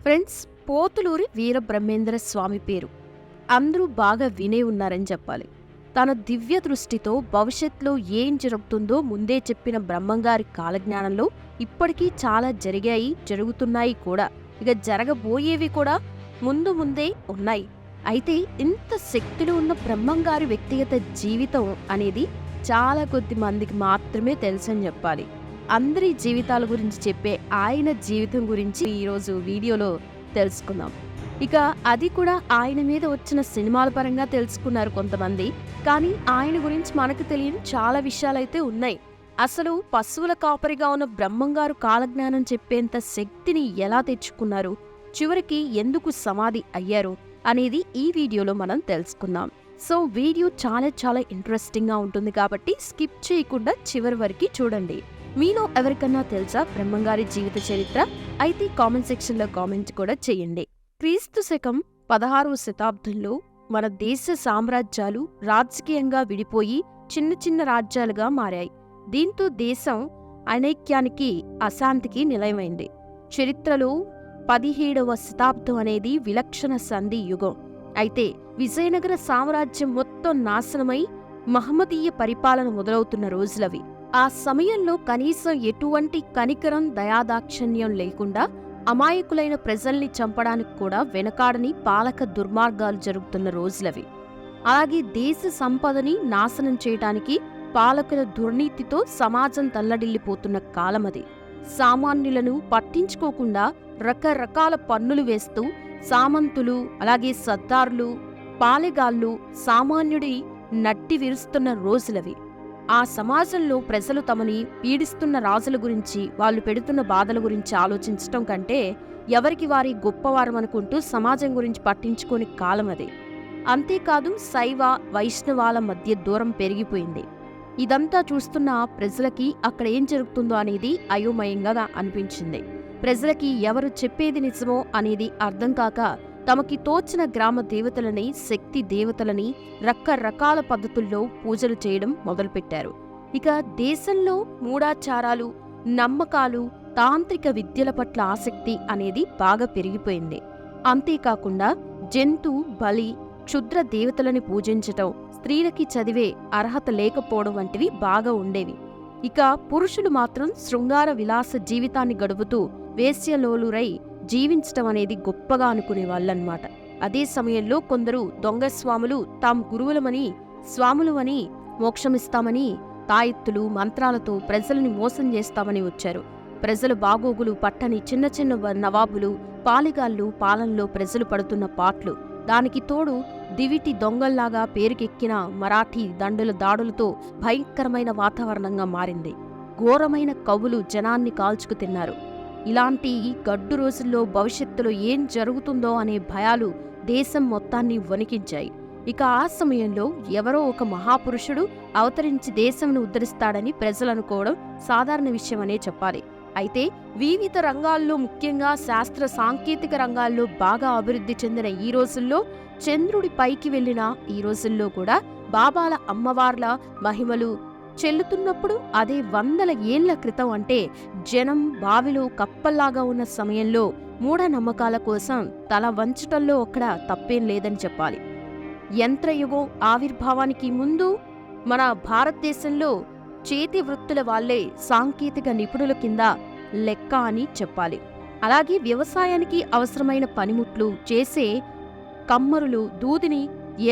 Friends, Pothuluri Veerabrahmendra స్వామి పేరు అందరూ బాగా వినే ఉన్నారని చెప్పాలి. తన దివ్య దృష్టితో భవిష్యత్తులో ఏం జరుగుతుందో ముందే చెప్పిన బ్రహ్మంగారి కాలజ్ఞానంలో ఇప్పటికీ చాలా జరిగాయి, జరుగుతున్నాయి కూడా. ఇక జరగబోయేవి కూడా ముందే ఉన్నాయి. అయితే ఇంత శక్తులు ఉన్న బ్రహ్మంగారి వ్యక్తిగత జీవితం అనేది చాలా కొద్ది మందికి మాత్రమే తెలుసని చెప్పాలి. అందరి జీవితాల గురించి చెప్పే ఆయన జీవితం గురించి ఈరోజు వీడియోలో తెలుసుకుందాం. ఇక అది కూడా ఆయన మీద వచ్చిన సినిమాల పరంగా తెలుసుకున్నారు కొంతమంది. కానీ ఆయన గురించి మనకు తెలియని చాలా విషయాలైతే ఉన్నాయి. అసలు పశువుల కాపరిగా ఉన్న బ్రహ్మంగారు కాలజ్ఞానం చెప్పేంత శక్తిని ఎలా తెచ్చుకున్నారు, చివరికి ఎందుకు సమాధి అయ్యారు అనేది ఈ వీడియోలో మనం తెలుసుకుందాం. సో వీడియో చాలా ఇంట్రెస్టింగ్ గా ఉంటుంది కాబట్టి స్కిప్ చేయకుండా చివరి వరకు చూడండి. మీలో ఎవరికన్నా తెలుసా బ్రహ్మంగారి జీవిత చరిత్ర? అయితే కామెంట్ సెక్షన్ లో కామెంట్ కూడా చేయండి. క్రీస్తు శకం 16వ శతాబ్దంలో మన దేశ సామ్రాజ్యాలు రాజకీయంగా విడిపోయి చిన్న రాజ్యాలుగా మారాయి. దీంతో దేశం అనైక్యానికి, అశాంతికి నిలయమైంది. చరిత్రలో 17వ శతాబ్దం అనేది విలక్షణ సంధి యుగం. అయితే విజయనగర సామ్రాజ్యం మొత్తం నాశనమై మహమ్మదీయ పరిపాలన మొదలవుతున్న రోజులవి. ఆ సమయంలో కనీసం ఎటువంటి కనికరం, దయాదాక్షిణ్యం లేకుండా అమాయకులైన ప్రజల్ని చంపడానికి కూడా వెనకాడని పాలక దుర్మార్గాలు జరుగుతున్న రోజులవి. అలాగే దేశ సంపదని నాశనం చేయటానికి పాలకుల దుర్నీతితో సమాజం తల్లడిల్లిపోతున్న కాలమది. సామాన్యులను పట్టించుకోకుండా రకరకాల పన్నులు వేస్తూ సామంతులు, అలాగే సర్దార్లు, పాలెగాళ్ళు సామాన్యుడి నట్టి విరుస్తున్న రోజులవి. ఆ సమాజంలో ప్రజలు తమని పీడిస్తున్న రాజుల గురించి, వాళ్ళు పెడుతున్న బాధల గురించి ఆలోచించటం కంటే ఎవరికి వారి గొప్పవారమనుకుంటూ సమాజం గురించి పట్టించుకోని కాలమది. అంతేకాదు శైవ వైష్ణవాల మధ్య దూరం పెరిగిపోయింది. ఇదంతా చూస్తున్న ప్రజలకి అక్కడ ఏం జరుగుతుందో అనేది అయోమయంగా అనిపించింది. ప్రజలకి ఎవరు చెప్పేది నిజమో అనేది అర్థం కాక తమకి తోచిన గ్రామ దేవతలని, శక్తి దేవతలని రకరకాల పద్ధతుల్లో పూజలు చేయడం మొదలుపెట్టారు. ఇక దేశంలో మూఢాచారాలు, నమ్మకాలు, తాంత్రిక విద్యల పట్ల ఆసక్తి అనేది బాగా పెరిగిపోయింది. అంతేకాకుండా జంతు బలి, క్షుద్ర దేవతలని పూజించటం, స్త్రీలకి చదివే అర్హత లేకపోవడం వంటివి బాగా ఉండేవి. ఇక పురుషులు మాత్రం శృంగార విలాస జీవితాన్ని గడుపుతూ వేశ్యలోలురై జీవించటం అనేది గొప్పగా అనుకునేవాళ్ళన్నమాట. అదే సమయంలో కొందరు దొంగ స్వాములు తాము గురువులమని, స్వాములమని, మోక్షమిస్తామని తాయెత్తులు, మంత్రాలతో ప్రజలని మోసం చేస్తామని వచ్చారు. ప్రజల బాగోగులు పట్టని చిన్న నవాబులు, పాలిగాళ్ళు పాలనలో ప్రజలు పడుతున్న పాట్లు, దానికి తోడు దివిటి దొంగల్లాగా పేరుకెక్కిన మరాఠీ దండుల దాడులతో భయంకరమైన వాతావరణంగా మారింది. ఘోరమైన కవులు జనాన్ని కాల్చుకు తిన్నారు. ఇలాంటి గడ్డు రోజుల్లో భవిష్యత్తులో ఏం జరుగుతుందో అనే భయాలు దేశం మొత్తాన్ని వణికించాయి. ఇక ఆ సమయంలో ఎవరో ఒక మహాపురుషుడు అవతరించి దేశంను ఉద్ధరిస్తాడని ప్రజలు అనుకోవడం సాధారణ విషయమనే చెప్పాలి. అయితే వివిధ రంగాల్లో, ముఖ్యంగా శాస్త్ర సాంకేతిక రంగాల్లో బాగా అభివృద్ధి చెందిన ఈ రోజుల్లో, చంద్రుడి పైకి వెళ్లిన ఈ రోజుల్లో కూడా బాబాల అమ్మవార్ల మహిమలు చెల్లుతున్నప్పుడు, అదే 100 ఏళ్ల క్రితం అంటే జనం బావిలో కప్పల్లాగా ఉన్న సమయంలో మూఢనమ్మకాల కోసం తల వంచటంలో ఒక్కడ తప్పేం లేదని చెప్పాలి. యంత్రయుగం ఆవిర్భావానికి ముందు మన భారతదేశంలో చేతి వృత్తుల వాళ్లే సాంకేతిక నిపుణుల కింద లెక్క అని చెప్పాలి. అలాగే వ్యవసాయానికి అవసరమైన పనిముట్లు చేసే కమ్మరులు, దూదిని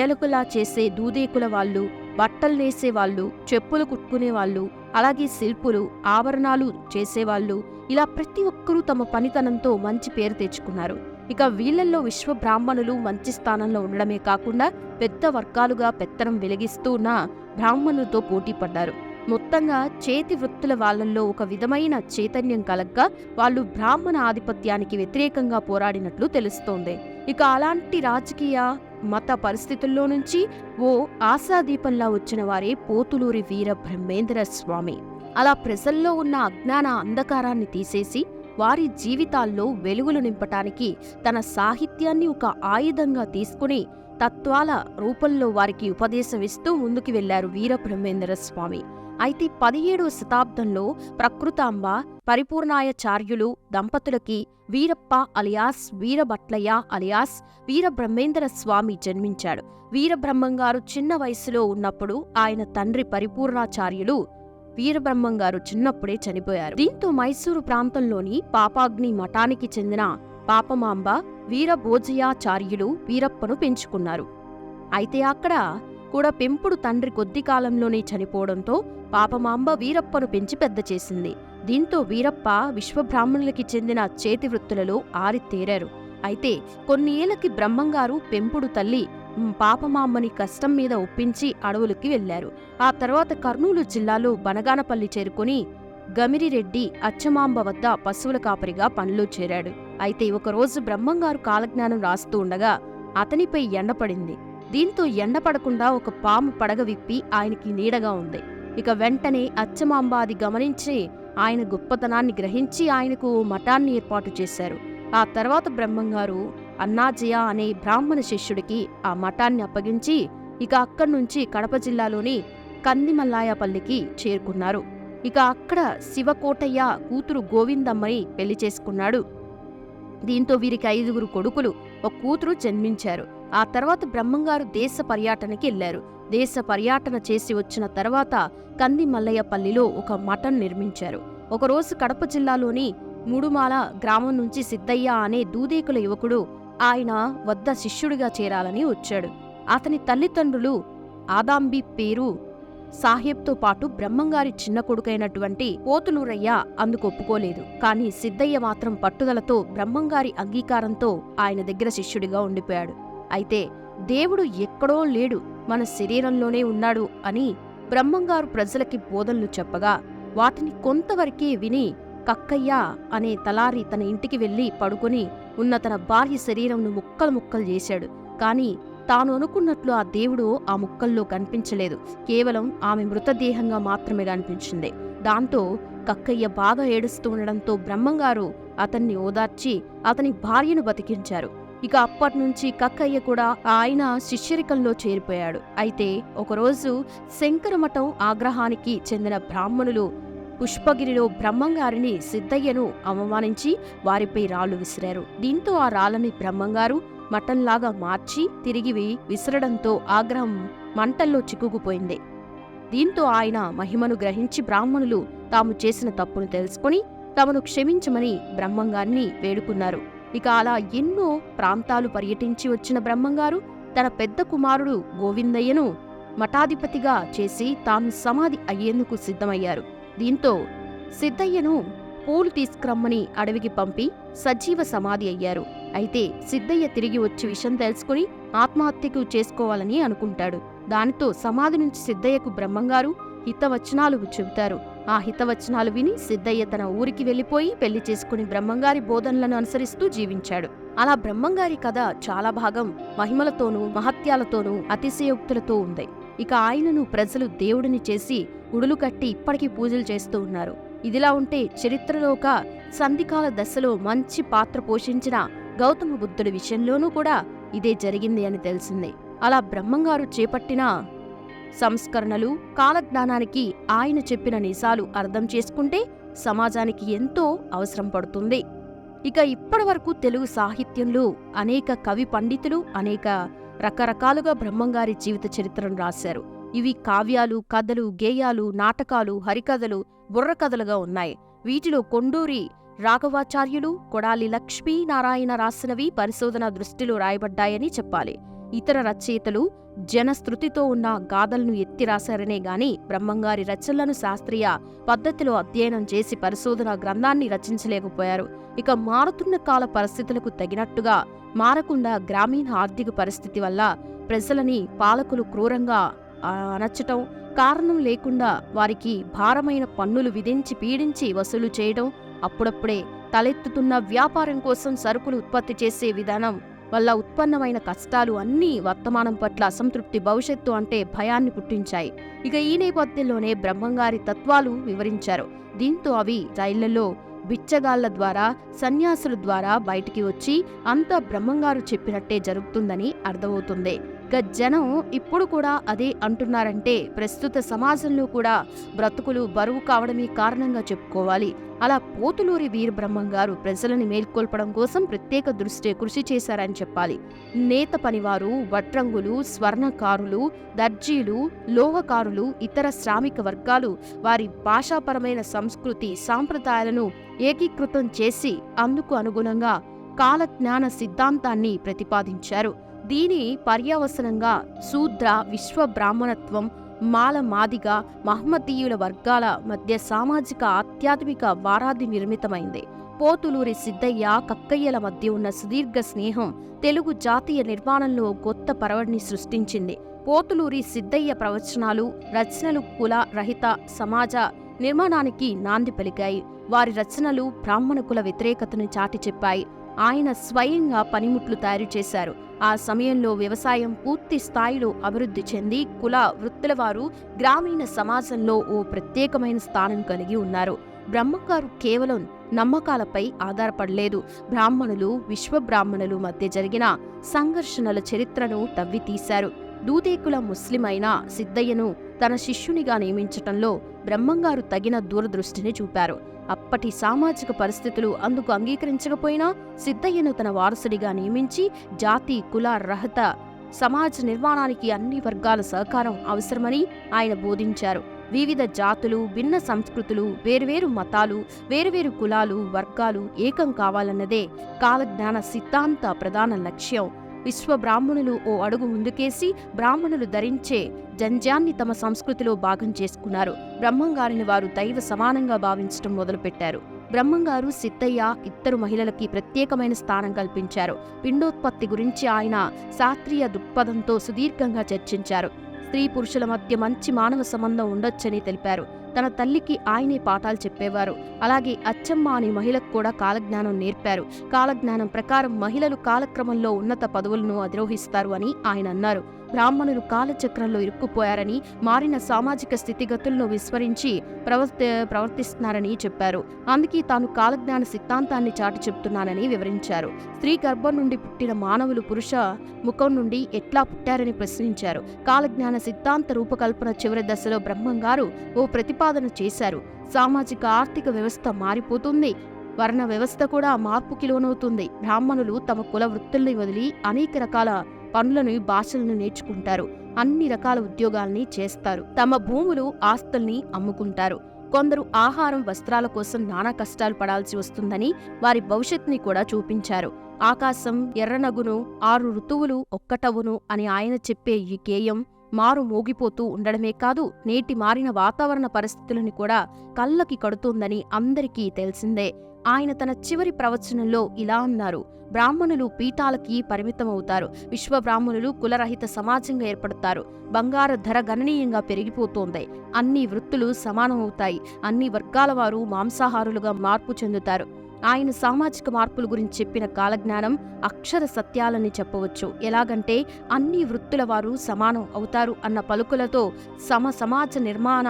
ఏలకులా చేసే దూదేకుల వాళ్ళు, బట్టలు నేసేవాళ్ళు, చెప్పులు కుట్టుకునేవాళ్ళు, అలాగే శిల్పులు, ఆభరణాలు చేసేవాళ్ళు, ఇలా ప్రతి ఒక్కరూ తమ పనితనంతో మంచి పేరు తెచ్చుకున్నారు. ఇక వీళ్లల్లో విశ్వబ్రాహ్మణులు మంచి స్థానంలో ఉండడమే కాకుండా పెద్ద వర్గాలుగా పెత్తనం వెలిగిస్తూ ఉన్న బ్రాహ్మణులతో పోటీ పడ్డారు. మొత్తంగా చేతి వృత్తుల వాళ్లల్లో ఒక విధమైన చైతన్యం కలగ్గా వాళ్ళు బ్రాహ్మణ ఆధిపత్యానికి వ్యతిరేకంగా పోరాడినట్లు తెలుస్తోంది. ఇక అలాంటి రాజకీయ, మత పరిస్థితుల్లో నుంచి ఓ ఆశాదీపంలా వచ్చిన వారే పోతులూరి వీరబ్రహ్మేంద్ర స్వామి. అలా ప్రజల్లో ఉన్న అజ్ఞాన అంధకారాన్ని తీసేసి వారి జీవితాల్లో వెలుగులు నింపటానికి తన సాహిత్యాన్ని ఒక ఆయుధంగా తీసుకుని తత్వాల రూపంలో వారికి ఉపదేశమిస్తూ ముందుకు వెళ్లారు వీరబ్రహ్మేంద్ర స్వామి. అయితే 17వ శతాబ్దంలో ప్రకృతాంబ పరిపూర్ణాయాచార్యులు దంపతులకి వీరప్ప అలియాస్ వీరభట్లయ్య అలియాస్ వీరబ్రహ్మేంద్ర స్వామి జన్మించాడు. వీరబ్రహ్మంగారు చిన్న వయసులో ఉన్నప్పుడు ఆయన తండ్రి పరిపూర్ణాచార్యులు వీరబ్రహ్మంగారు చిన్నప్పుడే చనిపోయారు. దీంతో మైసూరు ప్రాంతంలోని పాపాగ్ని మఠానికి చెందిన పాపమాంబ వీరభోజయాచార్యులు వీరప్పను పెంచుకున్నారు. అయితే అక్కడ కూడా పెంపుడు తండ్రి కొద్ది కాలంలోనే చనిపోవడంతో పాపమాంబ వీరప్పను పెంచి పెద్ద చేసింది. దీంతో వీరప్ప విశ్వబ్రాహ్మణులకి చెందిన చేతి వృత్తులలో ఆరితేరారు. అయితే కొన్ని ఏళ్లకి బ్రహ్మంగారు పెంపుడు తల్లి పాపమాంబని కష్టం మీద ఒప్పించి అడవులకి వెళ్లారు. ఆ తర్వాత కర్నూలు జిల్లాలో బనగానపల్లి చేరుకుని గమిరిరెడ్డి అచ్చమాంబ వద్ద పశువుల కాపరిగా పనిలో చేరాడు. అయితే ఒకరోజు బ్రహ్మంగారు కాలజ్ఞానం రాస్తూ ఉండగా అతనిపై ఎండపడింది. దీంతో ఎండపడకుండా ఒక పాము పడగ విప్పి ఆయనకి నీడగా ఉంది. ఇక వెంటనే అచ్చమాంబ అది గమనించి ఆయన గొప్పతనాన్ని గ్రహించి ఆయనకు మఠాన్ని ఏర్పాటు చేశారు. ఆ తర్వాత బ్రహ్మంగారు అన్నాజయ అనే బ్రాహ్మణ శిష్యుడికి ఆ మఠాన్ని అప్పగించి ఇక అక్కడ్నుంచి కడప జిల్లాలోని కందిమల్లాయపల్లికి చేరుకున్నారు. ఇక అక్కడ శివకోటయ్య కూతురు గోవిందమ్మని పెళ్లి చేసుకున్నాడు. దీంతో వీరికి 5గురు కొడుకులు, ఒక కూతురు జన్మించారు. ఆ తర్వాత బ్రహ్మంగారు దేశ పర్యటనకి వెళ్లారు. దేశ పర్యటన చేసి వచ్చిన తర్వాత కందిమల్లయ్యపల్లిలో ఒక మఠం నిర్మించారు. ఒకరోజు కడప జిల్లాలోని ముడుమాల గ్రామం నుంచి సిద్ధయ్య అనే దూదేకుల యువకుడు ఆయన వద్ద శిష్యుడిగా చేరాలని వచ్చాడు. అతని తల్లిదండ్రులు ఆదాంబి పేరు సాహెబ్తో పాటు బ్రహ్మంగారి చిన్న కొడుకైనటువంటి పోతులూరయ్య అందుకు ఒప్పుకోలేదు. కాని సిద్ధయ్య మాత్రం పట్టుదలతో బ్రహ్మంగారి అంగీకారంతో ఆయన దగ్గర శిష్యుడిగా ఉండిపోయాడు. అయితే దేవుడు ఎక్కడో లేడు, మన శరీరంలోనే ఉన్నాడు అని బ్రహ్మంగారు ప్రజలకి బోధనలు చెప్పగా వాటిని కొంతవరకే విని కక్కయ్య అనే తలారి తన ఇంటికి వెళ్లి పడుకొని ఉన్న తన భార్య శరీరంను ముక్కలు ముక్కలు చేశాడు. కాని తాను అనుకున్నట్లు ఆ దేవుడు ఆ ముక్కల్లో కనిపించలేదు. కేవలం ఆమె మృతదేహంగా మాత్రమే కనిపించింది. దాంతో కక్కయ్య బాగా ఏడుస్తూ ఉండడంతో బ్రహ్మంగారు అతన్ని ఓదార్చి అతని భార్యను బతికించారు. ఇక అప్పట్నుంచి కక్కయ్య కూడా ఆయన శిష్యరికంలో చేరిపోయాడు. అయితే ఒకరోజు శంకరమఠం ఆగ్రహానికి చెందిన బ్రాహ్మణులు పుష్పగిరిలో బ్రహ్మంగారిని సిద్ధయ్యను అవమానించి వారిపై రాళ్లు విసిరారు. దీంతో ఆ రాళ్లని బ్రహ్మంగారు మఠంలాగా మార్చి తిరిగి విసరడంతో ఆగ్రహం మంటల్లో చిక్కుకుపోయింది. దీంతో ఆయన మహిమను గ్రహించి బ్రాహ్మణులు తాము చేసిన తప్పును తెలుసుకుని తమను క్షమించమని బ్రహ్మంగారిని వేడుకున్నారు. ఇక అలా ఎన్నో ప్రాంతాలు పర్యటించి వచ్చిన బ్రహ్మంగారు తన పెద్ద కుమారుడు గోవిందయ్యను మఠాధిపతిగా చేసి తాను సమాధి అయ్యేందుకు సిద్ధమయ్యారు. దీంతో సిద్ధయ్యను పూలు తీసుకురమ్మని అడవికి పంపి సజీవ సమాధి అయ్యారు. అయితే సిద్ధయ్య తిరిగి వచ్చి విషయం తెలుసుకుని ఆత్మహత్యకు చేసుకోవాలని అనుకుంటాడు. దానితో సమాధి నుంచి సిద్ధయ్యకు బ్రహ్మంగారు హితవచనాలు చెబుతారు. ఆ హితవచనాలు విని సిద్ధయ్య తన ఊరికి వెళ్లిపోయి పెళ్లి చేసుకుని బ్రహ్మంగారి బోధనలను అనుసరిస్తూ జీవించాడు. అలా బ్రహ్మంగారి కథ చాలా భాగం మహిమలతోనూ మహత్యాలతోనూ అతిశయోక్తులతో ఉంది. ఇక ఆయనను ప్రజలు దేవుడిని చేసి గుడులు కట్టి ఇప్పటికీ పూజలు చేస్తూ ఉన్నారు. ఇదిలా ఉంటే చరిత్రలో ఒక సంధికాల దశలో మంచి పాత్ర పోషించిన గౌతమ బుద్ధుడి విషయంలోనూ కూడా ఇదే జరిగింది అని తెలిసింది. అలా బ్రహ్మంగారు చేపట్టిన సంస్కరణలు కాలజ్ఞానానికి ఆయన చెప్పిన నిజాలు అర్థం చేసుకుంటే సమాజానికి ఎంతో అవసరం పడుతుంది. ఇక ఇప్పటివరకు తెలుగు సాహిత్యంలో అనేక కవి పండితులు అనేక రకరకాలుగా బ్రహ్మంగారి జీవిత చరిత్రను రాశారు. ఇవి కావ్యాలు, కథలు, గేయాలు, నాటకాలు, హరికథలు, బుర్రకథలుగా ఉన్నాయి. వీటిలో కొండూరి రాఘవాచార్యులు, కొడాలి లక్ష్మీనారాయణ రాసినవి పరిశోధన దృష్టిలో రాయబడ్డాయని చెప్పాలి. ఇతర రచయితలు జనస్తృతితో ఉన్న గాథలను ఎత్తి రాశారనే గాని బ్రహ్మంగారి రచనలను శాస్త్రీయ పద్ధతిలో అధ్యయనం చేసి పరిశోధన గ్రంథాన్ని రచించలేకపోయారు. ఇక మారుతున్న కాల పరిస్థితులకు తగినట్టుగా మారకుండా గ్రామీణ ఆర్థిక పరిస్థితి వల్ల ప్రజలని పాలకులు క్రూరంగా అణచటం, కారణం లేకుండా వారికి భారమైన పన్నులు విధించి పీడించి వసూలు చేయడం, అప్పుడప్పుడే తలెత్తుతున్న వ్యాపారం కోసం సరుకులు ఉత్పత్తి చేసే విధానం వల్ల ఉత్పన్నమైన కష్టాలు అన్నీ వర్తమానం పట్ల అసంతృప్తి, భవిష్యత్తు అంటే భయాన్ని పుట్టించాయి. ఇక ఈ నేపథ్యంలోనే బ్రహ్మంగారి తత్వాలు వివరించారు. దీంతో అవి రైళ్లలో బిచ్చగాళ్ల ద్వారా, సన్యాసుల ద్వారా బయటికి వచ్చి అంతా బ్రహ్మంగారు చెప్పినట్టే జరుగుతుందని అర్థమవుతుంది. ఇక జనం ఇప్పుడు కూడా అదే అంటున్నారంటే ప్రస్తుత సమాజంలో కూడా బ్రతుకులు బరువు కావడమే కారణంగా చెప్పుకోవాలి. అలా పోతులూరి వీరబ్రహ్మం గారు ప్రజలని మేల్కొల్పడం కోసం ప్రత్యేక కృషి చేశారని చెప్పాలి. నేత పనివారు, వడ్రంగులు, స్వర్ణకారులు, దర్జీలు, లోహకారులు, ఇతర శ్రామిక వర్గాలు వారి భాషాపరమైన సంస్కృతి సాంప్రదాయాలను ఏకీకృతం చేసి అందుకు అనుగుణంగా కాలజ్ఞాన సిద్ధాంతాన్ని ప్రతిపాదించారు. దీని పర్యవసనంగా శూద్ర, విశ్వ బ్రాహ్మణత్వం, మాల, మాదిగ, మహమ్మదీయుల వర్గాల మధ్య సామాజిక ఆధ్యాత్మిక వారాధి నిర్మితమైంది. పోతులూరి సిద్ధయ్య, కక్కయ్యల మధ్య ఉన్న సుదీర్ఘ స్నేహం తెలుగు జాతీయ నిర్మాణంలో కొత్త పరవడిని సృష్టించింది. పోతులూరి సిద్ధయ్య ప్రవచనాలు, రచనలు కుల రహిత సమాజ నిర్మాణానికి నాంది పలికాయి. వారి రచనలు బ్రాహ్మణ కుల వ్యతిరేకతను చాటి చెప్పాయి. ఆయన స్వయంగా పనిముట్లు తయారు చేశారు. ఆ సమయంలో వ్యవసాయం పూర్తి స్థాయిలో అభివృద్ధి చెంది కుల వృత్తుల వారు గ్రామీణ సమాజంలో ఓ ప్రత్యేకమైన స్థానం కలిగి ఉన్నారు. బ్రహ్మంగారు కేవలం నమ్మకాలపై ఆధారపడలేదు. బ్రాహ్మణులు, విశ్వబ్రాహ్మణులు మధ్య జరిగిన సంఘర్షణల చరిత్రను తవ్వితీశారు. దూదేకుల ముస్లిం అయిన సిద్ధయ్యను తన శిష్యునిగా నియమించటంలో బ్రహ్మంగారు తగిన దూరదృష్టిని చూపారు. అప్పటి సామాజిక పరిస్థితులు అందుకు అంగీకరించకపోయినా సిద్ధయ్యను తన వారసుడిగా నియమించి జాతి కుల రహిత సమాజ నిర్మాణానికి అన్ని వర్గాల సహకారం అవసరమని ఆయన బోధించారు. వివిధ జాతులు, భిన్న సంస్కృతులు, వేరువేరు మతాలు, వేరువేరు కులాలు, వర్గాలు ఏకం కావాలన్నదే కాలజ్ఞాన సిద్ధాంత ప్రధాన లక్ష్యం. విశ్వబ్రాహ్మణులు ఓ అడుగు ముందుకేసి బ్రాహ్మణులు ధరించే జంధ్యాన్ని తమ సంస్కృతిలో భాగం చేసుకున్నారు. బ్రహ్మంగారిని వారు దైవ సమానంగా భావించడం మొదలుపెట్టారు. బ్రహ్మంగారు, సిద్ధయ్య ఇద్దరు మహిళలకి ప్రత్యేకమైన స్థానం కల్పించారు. పిండోత్పత్తి గురించి ఆయన శాస్త్రీయ దృక్పథంతో సుదీర్ఘంగా చర్చించారు. స్త్రీ పురుషుల మధ్య మంచి మానవ సంబంధం ఉండొచ్చని తెలిపారు. తన తల్లికి ఆయనే పాఠాలు చెప్పేవారు. అలాగే అచ్చమ్మ అనే మహిళకు కూడా కాలజ్ఞానం నేర్పారు. కాలజ్ఞానం ప్రకారం మహిళలు కాలక్రమంలో ఉన్నత పదవులను అధిరోహిస్తారు అని ఆయన అన్నారు. బ్రాహ్మణులు కాలచక్రంలో ఇరుక్కుపోయారని, మారిన సామాజిక స్థితిగతులను విస్మరించి ప్రవర్తిస్తున్నారని చెప్పారు. అందుకే తాను కాలజ్ఞాన సిద్ధాంతాన్ని చాటి చెప్తున్నానని వివరించారు. స్త్రీ గర్భం నుండి పుట్టిన మానవులు పురుష ముఖం నుండి ఎట్లా పుట్టారని ప్రశ్నించారు. కాలజ్ఞాన సిద్ధాంత రూపకల్పన చివరి దశలో బ్రహ్మంగారు ఓ ప్రతిపాదన చేశారు. సామాజిక ఆర్థిక వ్యవస్థ మారిపోతుంది, వర్ణ వ్యవస్థ కూడా మార్పుకి లోనవుతుంది. బ్రాహ్మణులు తమ కుల వృత్తుల్ని వదిలి అనేక రకాల పనులను, భాషలను నేర్చుకుంటారు. అన్ని రకాల ఉద్యోగాల్ని చేస్తారు. తమ భూములు, ఆస్తుల్ని అమ్ముకుంటారు. కొందరు ఆహారం, వస్త్రాల కోసం నానా కష్టాలు పడాల్సి వస్తుందని వారి భవిష్యత్తుని కూడా చూపించారు. ఆకాశం ఎర్రనగును, 6 ఋతువులు ఒక్కటవును అని ఆయన చెప్పే ఈ గేయం మారు మోగిపోతూ ఉండడమే కాదు, నేటి మారిన వాతావరణ పరిస్థితులను కూడా కళ్ళకి కడుతోందని అందరికీ తెలిసిందే. ఆయన తన చివరి ప్రవచనంలో ఇలా అన్నారు: బ్రాహ్మణులు పీఠాలకి పరిమితమవుతారు. విశ్వబ్రాహ్మణులు కులరహిత సమాజంగా ఏర్పడతారు. బంగారు ధర గణనీయంగా పెరిగిపోతోంది. అన్ని వృత్తులు సమానమవుతాయి. అన్ని వర్గాల వారు మాంసాహారులుగా మార్పు చెందుతారు. ఆయన సామాజిక మార్పుల గురించి చెప్పిన కాలజ్ఞానం అక్షర సత్యాలని చెప్పవచ్చు. ఎలాగంటే అన్ని వృత్తుల వారు సమానం అవుతారు అన్న పలుకులతో సమాజ నిర్మాణ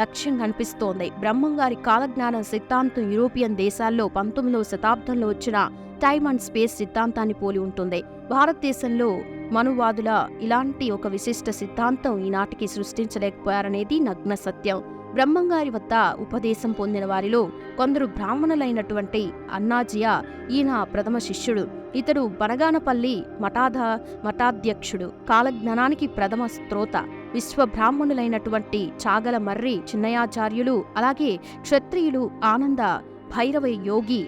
లక్ష్యం కనిపిస్తోంది. బ్రహ్మంగారి కాలజ్ఞాన సిద్ధాంతం యూరోపియన్ దేశాల్లో 19వ శతాబ్దంలో వచ్చిన టైమ్ అండ్ స్పేస్ సిద్ధాంతాన్ని పోలి ఉంటుంది. భారతదేశంలో మనువాదుల ఇలాంటి ఒక విశిష్ట సిద్ధాంతం ఈనాటికి సృష్టించలేకపోయారనేది నగ్న సత్యం. బ్రహ్మంగారి వద్ద ఉపదేశం పొందిన వారిలో కొందరు బ్రాహ్మణులైనటువంటి అన్నాజియా ఈయన ప్రథమ శిష్యుడు. ఇతడు బనగానపల్లి మఠాధ్యక్షుడు. కాలజ్ఞానానికి ప్రథమ స్తోత. విశ్వబ్రాహ్మణులైనటువంటి చాగల మర్రి చిన్నయాచార్యులు, అలాగే క్షత్రియులు ఆనంద భైరవ యోగి,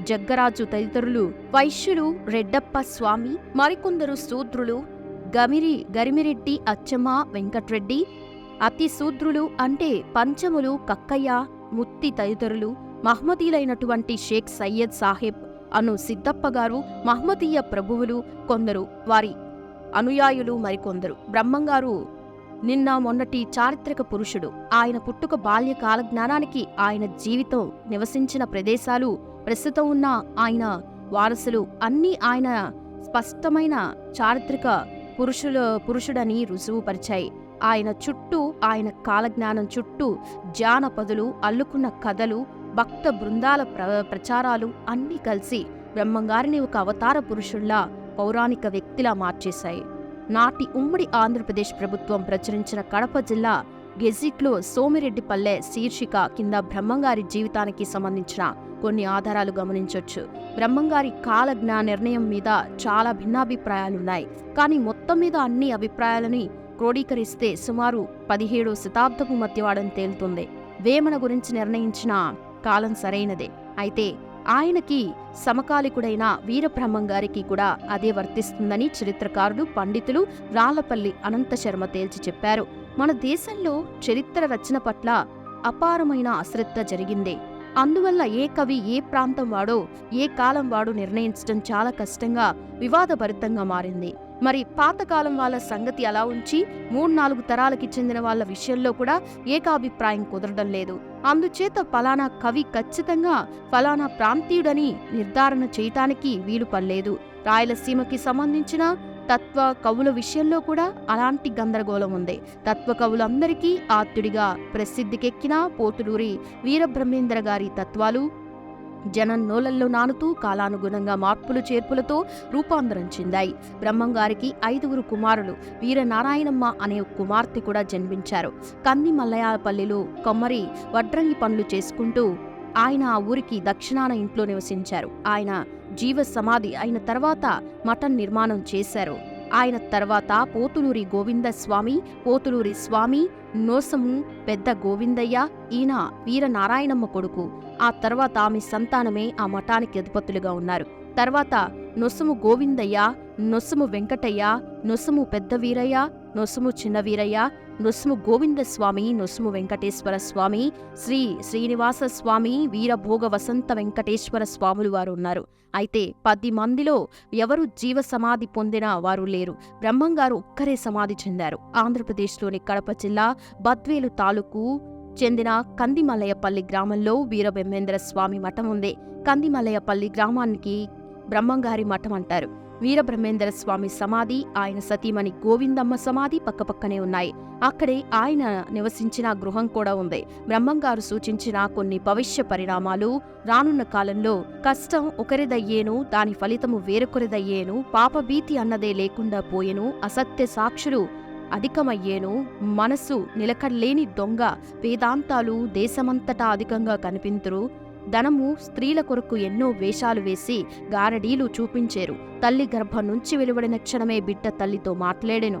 జగ్గరాజు తదితరులు, వైశ్యులు రెడ్డప్ప స్వామి, మరికొందరు శూద్రులు గరిమిరెడ్డి, అచ్చమ్మ, వెంకట్రెడ్డి, అతి శూద్రులు అంటే పంచములు, కక్కయ్య, ముత్తి తదితరులు, మహ్మదీలైనటువంటి షేక్ సయ్యద్ సాహెబ్ అను సిద్దప్పగారు, మహ్మదీయ ప్రభువులు కొందరు, వారి అనుయాయులు మరికొందరు. బ్రహ్మంగారు నిన్న మొన్నటి చారిత్రక పురుషుడు. ఆయన పుట్టుక, బాల్య కాలజ్ఞానానికి, ఆయన జీవితం, నివసించిన ప్రదేశాలు, ప్రస్తుతం ఉన్న ఆయన వారసులు అన్నీ ఆయన స్పష్టమైన చారిత్రక పురుషుడని రుజువుపరిచాయి. ఆయన చుట్టూ, ఆయన కాలజ్ఞానం చుట్టూ జానపదులు అల్లుకున్న కథలు, భక్త బృందాల ప్రచారాలు అన్నీ కలిసి బ్రహ్మంగారిని ఒక అవతార పురుషుల్లా, పౌరాణిక వ్యక్తిలా మార్చేశాయి. నాటి ఉమ్మడి ఆంధ్రప్రదేశ్ ప్రభుత్వం ప్రచురించిన కడప జిల్లా గెజిట్లో సోమిరెడ్డిపల్లె శీర్షిక కింద బ్రహ్మంగారి జీవితానికి సంబంధించిన కొన్ని ఆధారాలు గమనించొచ్చు. బ్రహ్మంగారి కాలజ్ఞ నిర్ణయం మీద చాలా భిన్నాభిప్రాయాలున్నాయి. కానీ మొత్తం మీద అన్ని అభిప్రాయాలని క్రోడీకరిస్తే సుమారు 17వ శతాబ్దపు మధ్యవాడని తేలుతుంది. వేమన గురించి నిర్ణయించిన కాలం సరైనదే. అయితే ఆయనకి సమకాలికుడైన వీరబ్రహ్మంగారికి కూడా అదే వర్తిస్తుందని చరిత్రకారులు, పండితులు రాళ్లపల్లి అనంత శర్మ తేల్చి చెప్పారు. మన దేశంలో చరిత్ర రచన పట్ల అపారమైన అశ్రద్ధ జరిగిందే. అందువల్ల ఏ కవి ఏ ప్రాంతం వాడో ఏ కాలం వాడో నిర్ణయించడం చాలా కష్టంగా, వివాదభరితంగా మారింది. మరి పాతకాలం వాళ్ళ సంగతి అలా ఉంచి 3-4 తరాలకి చెందిన వాళ్ళ విషయంలో కూడా ఏకాభిప్రాయం కుదరడం లేదు. అందుచేత ఫలానా కవి ఖచ్చితంగా ఫలానా ప్రాంతీయుడని నిర్ధారణ చేయటానికి వీలు పడలేదు. రాయలసీమకి సంబంధించిన తత్వ కవుల విషయంలో కూడా అలాంటి గందరగోళం ఉంది. తత్వ కవులందరికీ ఆత్తుడిగా ప్రసిద్ధికెక్కిన పోతులూరి వీరబ్రహ్మేంద్ర గారి తత్వాలు జనం నోలల్లో నానుతూ కాలానుగుణంగా మార్పులు చేర్పులతో రూపాంతరం చెందాయి. బ్రహ్మంగారికి 5 కుమారులు, వీరనారాయణమ్మ అనే కుమార్తె కూడా జన్మించారు. కంది మల్లయాపల్లిలో కొమ్మరి వడ్రంగి పనులు చేసుకుంటూ ఆయన ఆ ఊరికి దక్షిణాన ఇంట్లో నివసించారు. ఆయన జీవ సమాధి అయిన తర్వాత మఠం నిర్మాణం చేశారు. ఆయన తర్వాత పోతులూరి గోవిందస్వామి, పోతులూరి స్వామి, నోసము పెద్ద గోవిందయ్య, ఈయన వీరనారాయణమ్మ కొడుకు. ఆ తర్వాత ఆమె సంతానమే ఆ మఠానికి అధిపతులుగా ఉన్నారు. తర్వాత నొసము గోవిందయ్య, నొసము వెంకటయ్య, నొసము పెద్ద వీరయ్య, నొసము చిన్న వీరయ్య, నొసము గోవిందస్వామి, నొసము వెంకటేశ్వర స్వామి, శ్రీ శ్రీనివాస స్వామి, వీరభోగ వసంత వెంకటేశ్వర స్వాములు వారు ఉన్నారు. అయితే 10 మందిలో ఎవరు జీవ సమాధి పొందిన వారు లేరు. బ్రహ్మంగారు ఒక్కరే సమాధి చెందారు. ఆంధ్రప్రదేశ్లోని కడప జిల్లా బద్వేలు తాలూకు చెందిన కందిమల్లయపల్లి గ్రామంలో వీరబ్రహ్మేంద్ర స్వామి మఠం ఉంది. కందిమల్లయపల్లి గ్రామానికి బ్రహ్మంగారి మఠం అంటారు. వీరబ్రహ్మేంద్ర స్వామి సమాధి, ఆయన సతీమణి గోవిందమ్మ సమాధి పక్కపక్కనే ఉన్నాయి. అక్కడే ఆయన నివసించిన గృహం కూడా ఉంది. బ్రహ్మంగారు సూచించిన కొన్ని భవిష్య పరిణామాలు, రానున్న కాలంలో కష్టం ఒకరిదయ్యేను, దాని ఫలితము వేరొకరిదయ్యేను, పాపభీతి అన్నదే లేకుండా పోయెను, అసత్య సాక్షులు అధికమయ్యేను, మనసు నిలకడలేని దొంగ వేదాంతాలు దేశమంతటా అధికంగా కనిపింతురు, ధనము స్త్రీల కొరకు ఎన్నో వేషాలు వేసి గారడీలు చూపించేరు, తల్లి గర్భం నుంచి వెలువడిన క్షణమే బిడ్డ తల్లితో మాట్లాడేను,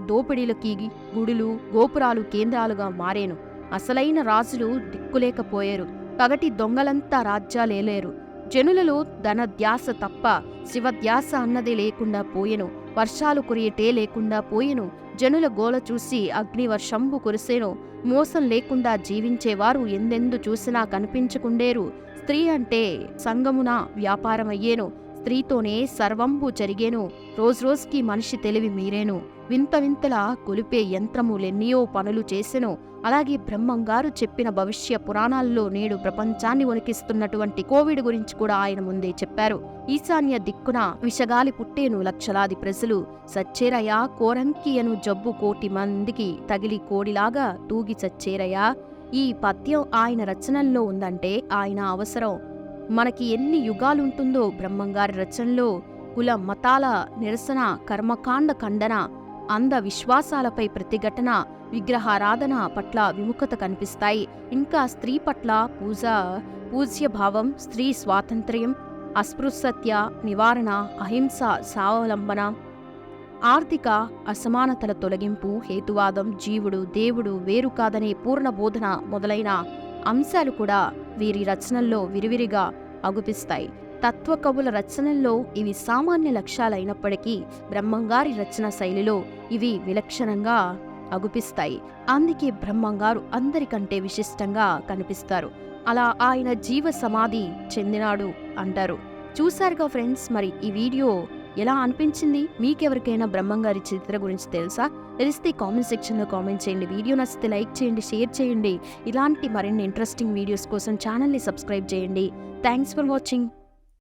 దోపిడీలకి గుడులు గోపురాలు కేంద్రాలుగా మారేను, అసలైన రాజులు దిక్కులేకపోయేరు, పగటి దొంగలంతా రాజ్యాలేలేరు, జనులలో ధనధ్యాస తప్ప శివధ్యాస అన్నది లేకుండా పోయెను, వర్షాలు కురియటే లేకుండా పోయెను, జనుల గోల చూసి అగ్నివర్షంబు కురిసేను, మోసం లేకుండా జీవించేవారు ఎందెందు చూసినా కనిపించకుండేరు, స్త్రీ అంటే సంగమున వ్యాపారమయ్యేను, స్త్రీతోనే సర్వంబు జరిగేను, రోజురోజుకి మనిషి తెలివి మీరేను, వింత వింతలా కొలిపే యంత్రములెన్నియో పనులు చేసెను. అలాగే బ్రహ్మంగారు చెప్పిన భవిష్య పురాణాల్లో నేడు ప్రపంచాన్ని వణికిస్తున్నటువంటి కోవిడ్ గురించి కూడా ఆయన ముందే చెప్పారు. ఈశాన్య దిక్కున విషగాలి పుట్టేను, లక్షలాది ప్రజలు సచ్చేరయా, కోరంకియను జబ్బు 1 కోటి మందికి తగిలి కోడిలాగా తూగి చచ్చేరయా. ఈ పద్యం ఆయన రచనల్లో ఉందంటే ఆయన అవసరం మనకి ఎన్ని యుగాలుంటుందో. బ్రహ్మంగారి రచనలో కుల మతాల నిరసన, కర్మకాండ ఖండన, అంధ విశ్వాసాలపై ప్రతిఘటన, విగ్రహారాధన పట్ల విముఖత కనిపిస్తాయి. ఇంకా స్త్రీ పట్ల పూజ్యభావం, స్త్రీ స్వాతంత్ర్యం, అస్పృశ్యత నివారణ, అహింస స్వావలంబన, ఆర్థిక అసమానతల తొలగింపు, హేతువాదం, జీవుడు దేవుడు వేరు కాదనే పూర్ణ బోధన మొదలైన అంశాలు కూడా వీరి రచనల్లో విరివిరిగా అగుపిస్తాయి. తత్వకవుల రచనల్లో ఇవి సామాన్య లక్ష్యాలైనప్పటికీ బ్రహ్మంగారి రచన శైలిలో ఇవి విలక్షణంగా అగుపిస్తాయి. అందుకే బ్రహ్మంగారు అందరికంటే విశిష్టంగా కనిపిస్తారు. అలా ఆయన జీవ సమాధి చెందినాడు అంటారు. చూశారుగా ఫ్రెండ్స్, మరి ఈ వీడియో ఎలా అనిపించింది? మీకెవరికైనా బ్రహ్మంగారి చరిత్ర గురించి తెలుసా? తెలిస్తే కామెంట్ సెక్షన్లో కామెంట్ చేయండి. వీడియో నచ్చితే లైక్ చేయండి, షేర్ చేయండి. ఇలాంటి మరిన్ని ఇంట్రెస్టింగ్ వీడియోస్ కోసం ఛానల్ని సబ్స్క్రైబ్ చేయండి. Thanks for watching.